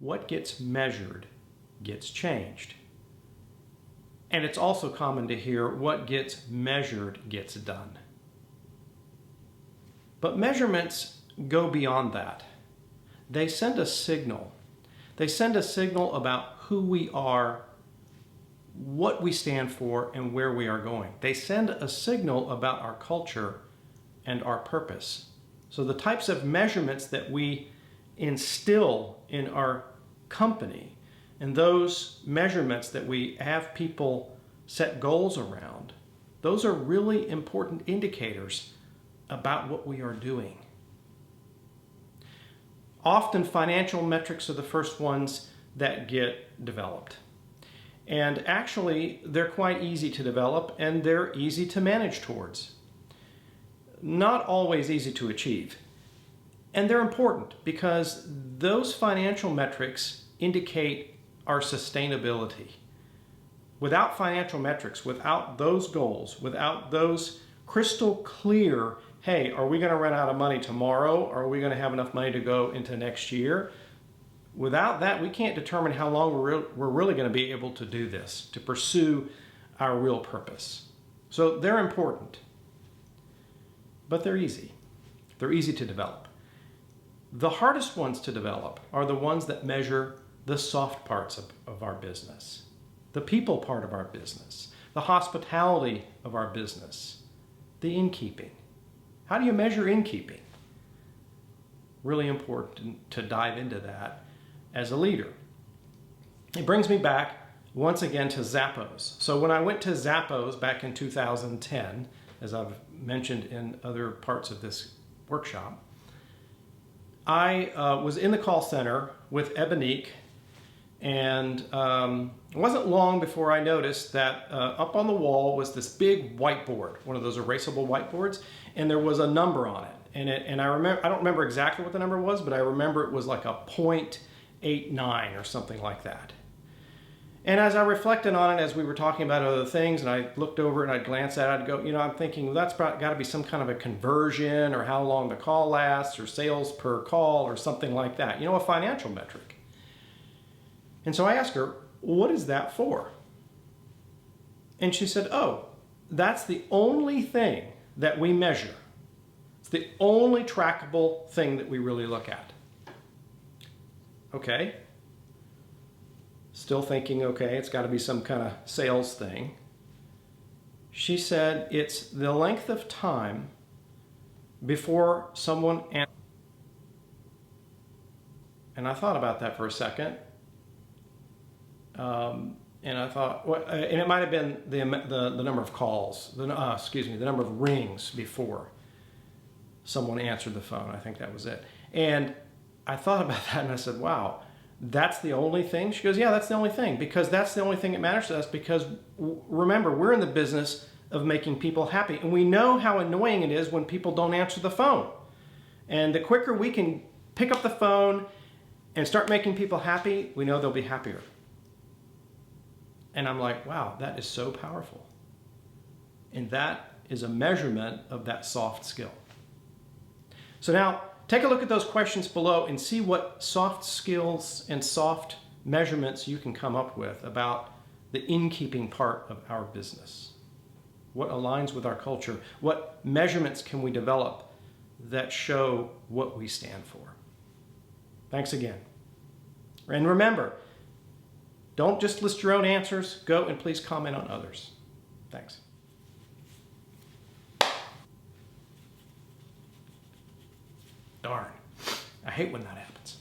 what gets measured gets changed. And it's also common to hear what gets measured gets done. But measurements go beyond that. They send a signal. They send a signal about who we are, what we stand for, and where we are going. They send a signal about our culture and our purpose. So the types of measurements that we instill in our company and those measurements that we have people set goals around, those are really important indicators about what we are doing. Often financial metrics are the first ones that get developed. And actually, they're quite easy to develop and they're easy to manage towards. Not always easy to achieve. And they're important because those financial metrics indicate our sustainability. Without financial metrics, without those goals, without those crystal clear, hey, are we going to run out of money tomorrow? Or are we going to have enough money to go into next year? Without that, we can't determine how long we're really going to be able to do this, to pursue our real purpose. So they're important, but they're easy. They're easy to develop. The hardest ones to develop are the ones that measure the soft parts of our business, the people part of our business, the hospitality of our business, the innkeeping. How do you measure innkeeping? Really important to dive into that as a leader. It brings me back once again to Zappos. So when I went to Zappos back in 2010, as I've mentioned in other parts of this workshop, I was in the call center with Ebonique, and it wasn't long before I noticed that up on the wall was this big whiteboard, one of those erasable whiteboards, and there was a number on it. And I don't remember exactly what the number was, but I remember it was like a 0.89 or something like that. And as I reflected on it, as we were talking about other things, and I looked over and I'd glance at it, I'd go, I'm thinking, well, that's got to be some kind of a conversion, or how long the call lasts, or sales per call, or something like that. A financial metric. And so I asked her, what is that for? And she said, oh, that's the only thing that we measure. It's the only trackable thing that we really look at. Okay. Still thinking, okay, it's got to be some kind of sales thing. She said it's the length of time before someone answers. And I thought about that for a second. And I thought, and it might have been the number of calls, the number of rings before someone answered the phone. I think that was it. And I thought about that and I said, wow, that's the only thing? She goes, yeah, that's the only thing, because that's the only thing that matters to us, because remember, we're in the business of making people happy. And we know how annoying it is when people don't answer the phone. And the quicker we can pick up the phone and start making people happy, we know they'll be happier. And I'm like, wow, that is so powerful. And that is a measurement of that soft skill. So now, take a look at those questions below and see what soft skills and soft measurements you can come up with about the innkeeping part of our business. What aligns with our culture? What measurements can we develop that show what we stand for? Thanks again. And remember, don't just list your own answers. Go and please comment on others. Thanks. Darn. I hate when that happens.